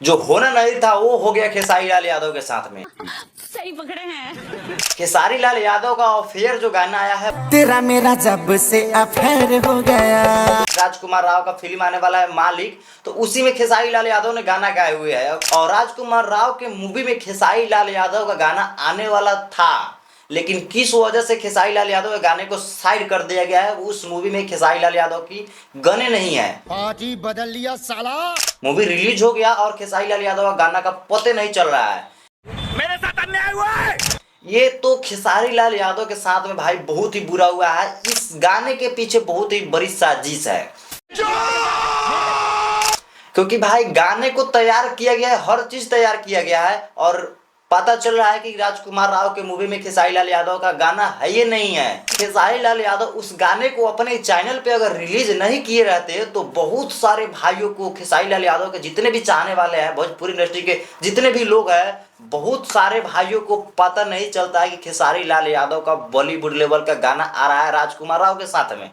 जो होना नहीं था वो हो गया खेसारी लाल यादव के साथ में। सही पकड़े हैं। खेसारी लाल यादव का अफेयर जो गाना आया है, तेरा मेरा जब से अफेयर हो गया, राजकुमार राव का फिल्म आने वाला है मालिक, तो उसी में खेसारी लाल यादव ने गाना गाए हुए है। और राजकुमार राव के मूवी में खेसारी लाल यादव का गाना आने वाला था, लेकिन किस वजह से खेसारी लाल यादव के गाने को साइड कर दिया गया है। उस मूवी में खेसारी लाल यादव की गाने नहीं है। पार्टी बदल लिया साला। मूवी रिलीज हो गया और खेसारी लाल यादव का गाना का पते नहीं चल रहा है। मेरे साथ अन्याय हुआ है। ये तो खेसारी लाल यादव के साथ में भाई बहुत ही बुरा हुआ है। इस गाने के पीछे बहुत ही बड़ी साजिश है, क्योंकि भाई गाने को तैयार किया गया है, हर चीज तैयार किया गया है, और पता चल रहा है कि राजकुमार राव के मूवी में खेसारी लाल यादव का गाना है ये नहीं है। खेसारी लाल यादव उस गाने को अपने चैनल पे अगर रिलीज नहीं किए रहते तो बहुत सारे भाइयों को, खेसारी लाल यादव के जितने भी चाहने वाले हैं, भोजपुरी इंडस्ट्री के जितने भी लोग हैं, बहुत सारे भाइयों को पता नहीं चलता है कि खेसारी लाल यादव का बॉलीवुड लेवल का गाना आ रहा है राजकुमार राव के साथ में।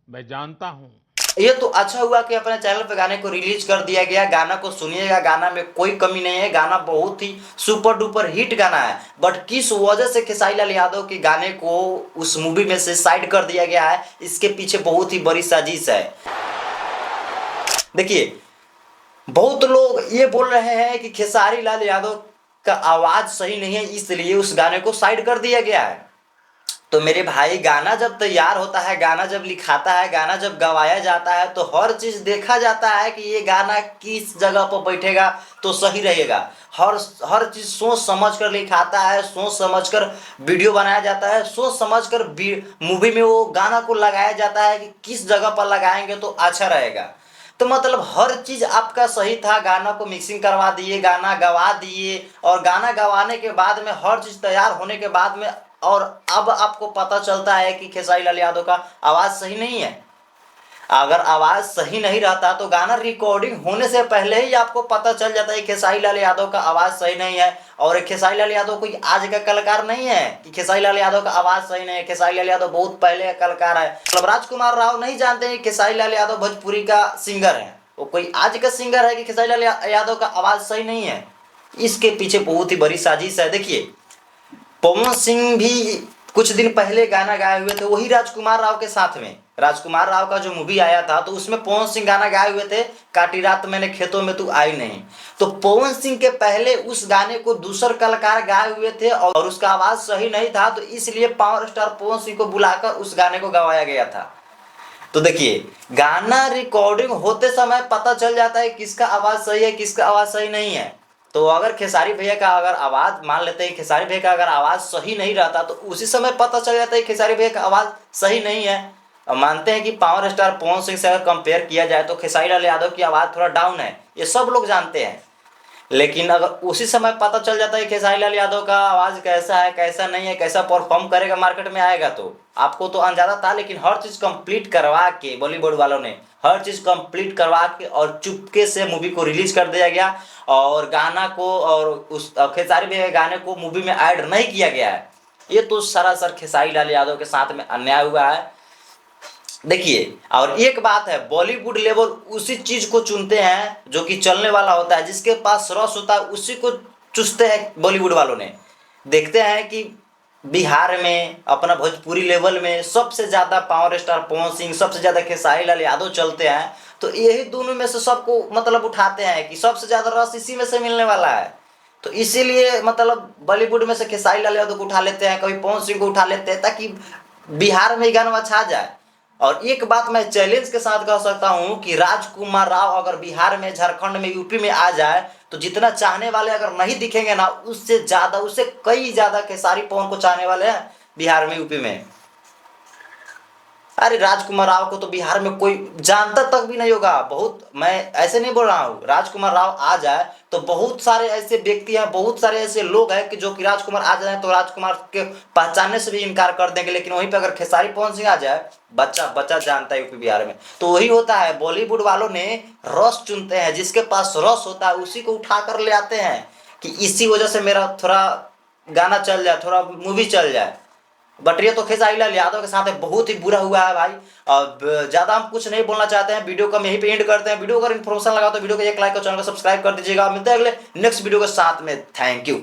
मैं जानता हूं। ये तो अच्छा हुआ कि अपने चैनल पे गाने को रिलीज कर दिया गया। गाना को सुनिएगा, गाना में कोई कमी नहीं है, गाना बहुत ही सुपर डुपर हिट गाना है। बट किस वजह से खेसारी लाल यादव के गाने को उस मूवी में से साइड कर दिया गया है, इसके पीछे बहुत ही बड़ी साजिश है। देखिए, बहुत लोग ये बोल रहे हैं कि खेसारी लाल यादव का आवाज सही नहीं है, इसलिए उस गाने को साइड कर दिया गया है। तो मेरे भाई, गाना जब तैयार होता है, गाना जब लिखाता है, गाना जब गवाया जाता है, तो हर चीज देखा जाता है कि ये गाना किस जगह पर बैठेगा तो सही रहेगा। हर चीज सोच समझ कर लिखाता है, सोच समझ कर वीडियो बनाया जाता है, सोच समझ कर मूवी में वो गाना को लगाया जाता है कि किस जगह पर लगाएंगे तो अच्छा रहेगा। तो मतलब हर चीज आपका सही था, गाना को मिक्सिंग करवा दिए, गाना गवा दिए, और गाना गवाने के बाद में हर चीज तैयार होने के बाद में, और अब आपको पता चलता है कि खेसारी लाल यादव का आवाज सही नहीं है। अगर आवाज सही नहीं रहता तो गाना रिकॉर्डिंग होने से पहले ही आपको पता चल जाता है कि खेसारी लाल यादव का आवाज सही नहीं है। और खेसारी लाल यादव कोई आज का कलाकार नहीं है कि खेसारी लाल यादव का आवाज सही नहीं है। खेसारी लाल यादव बहुत पहले का कलाकार है। मतलब राजकुमार राव नहीं जानते हैं खेसारी लाल यादव भोजपुरी का सिंगर है, वो कोई आज का सिंगर है कि खेसारी लाल यादव का आवाज सही नहीं है। इसके पीछे बहुत ही बड़ी साजिश है। देखिए, पवन सिंह भी कुछ दिन पहले गाना गाए हुए थे, वही राजकुमार राव के साथ में। राजकुमार राव का जो मूवी आया था तो उसमें पवन सिंह गाना गाए हुए थे, काटी रात मैंने खेतों में तू आई नहीं। तो पवन सिंह के पहले उस गाने को दूसर कलाकार गाए हुए थे और उसका आवाज सही नहीं था, तो इसलिए पावर स्टार पवन सिंह को बुलाकर उस गाने को गवाया गया था। तो देखिए, गाना रिकॉर्डिंग होते समय पता चल जाता है किसका आवाज सही है, किसका आवाज सही नहीं है। तो अगर खेसारी भैया का अगर आवाज, मान लेते हैं खेसारी भैया का अगर आवाज सही नहीं रहता तो उसी समय पता चल जाता है खेसारी भैया का आवाज सही नहीं है। और मानते हैं कि पावर स्टार पवन सिंह से अगर कंपेयर किया जाए तो खेसारी लाल यादव की आवाज थोड़ा डाउन है, ये सब लोग जानते हैं। लेकिन अगर उसी समय पता चल जाता है खेसारी लाल यादव का आवाज कैसा है, कैसा नहीं है, कैसा परफॉर्म करेगा मार्केट में आएगा, तो आपको तो अंदाजा था। लेकिन हर चीज कंप्लीट करवा के, बॉलीवुड वालों ने हर चीज कंप्लीट करवा के और चुपके से मूवी को रिलीज कर दिया गया, और गाना को और उस खेसारी भैया गाने को मूवी में ऐड नहीं किया गया है। ये तो सरासर खेसारी लाल यादव के साथ में अन्याय हुआ है। देखिए, और एक बात है, बॉलीवुड लेवल उसी चीज को चुनते हैं जो कि चलने वाला होता है, जिसके पास रस होता है उसी को चुनते हैं बॉलीवुड वालों ने। देखते हैं कि बिहार में अपना भोजपुरी लेवल में सबसे ज्यादा पावर स्टार पवन सिंह, सबसे ज्यादा खेसारी लाल यादव चलते हैं, तो यही दोनों में से सबको मतलब उठाते हैं कि सबसे ज्यादा रस इसी में से मिलने वाला है। तो इसीलिए मतलब बॉलीवुड में से खेसारी लाल यादव को उठा लेते हैं, कभी पवन सिंह को उठा लेते हैं, ताकि बिहार में ही गाना छा जाए। और एक बात मैं चैलेंज के साथ कह सकता हूं कि राजकुमार राव अगर बिहार में, झारखंड में, यूपी में आ जाए तो जितना चाहने वाले अगर नहीं दिखेंगे ना, उससे ज्यादा, उससे कई ज्यादा खेसारी पवन को चाहने वाले हैं बिहार में, यूपी में। अरे राजकुमार राव को तो बिहार में कोई जानता तक भी नहीं होगा। बहुत, मैं ऐसे नहीं बोल रहा हूँ, राजकुमार राव आ जाए तो बहुत सारे ऐसे व्यक्ति हैं, बहुत सारे ऐसे लोग हैं कि जो कि राजकुमार आ जाए तो राजकुमार के पहचानने से भी इनकार कर देंगे। लेकिन वहीं पे अगर खेसारी पवन सिंह आ जाए, बच्चा बच्चा जानता है यूपी बिहार में। तो वही होता है, बॉलीवुड वालों ने रस चुनते हैं, जिसके पास रस होता है उसी को उठा कर ले आते हैं कि इसी वजह से मेरा थोड़ा गाना चल जाए, थोड़ा मूवी चल जाए। बट ये तो खेसारी लाल यादव के साथ बहुत ही बुरा हुआ है भाई। अब ज़्यादा हम कुछ नहीं बोलना चाहते हैं, वीडियो को हम यहीं पे एंड करते हैं। वीडियो अगर इन्फॉर्मेशन लगा तो वीडियो को एक लाइक और चैनल को सब्सक्राइब कर दीजिएगा। मिलते हैं अगले नेक्स्ट वीडियो के साथ में। Thank you.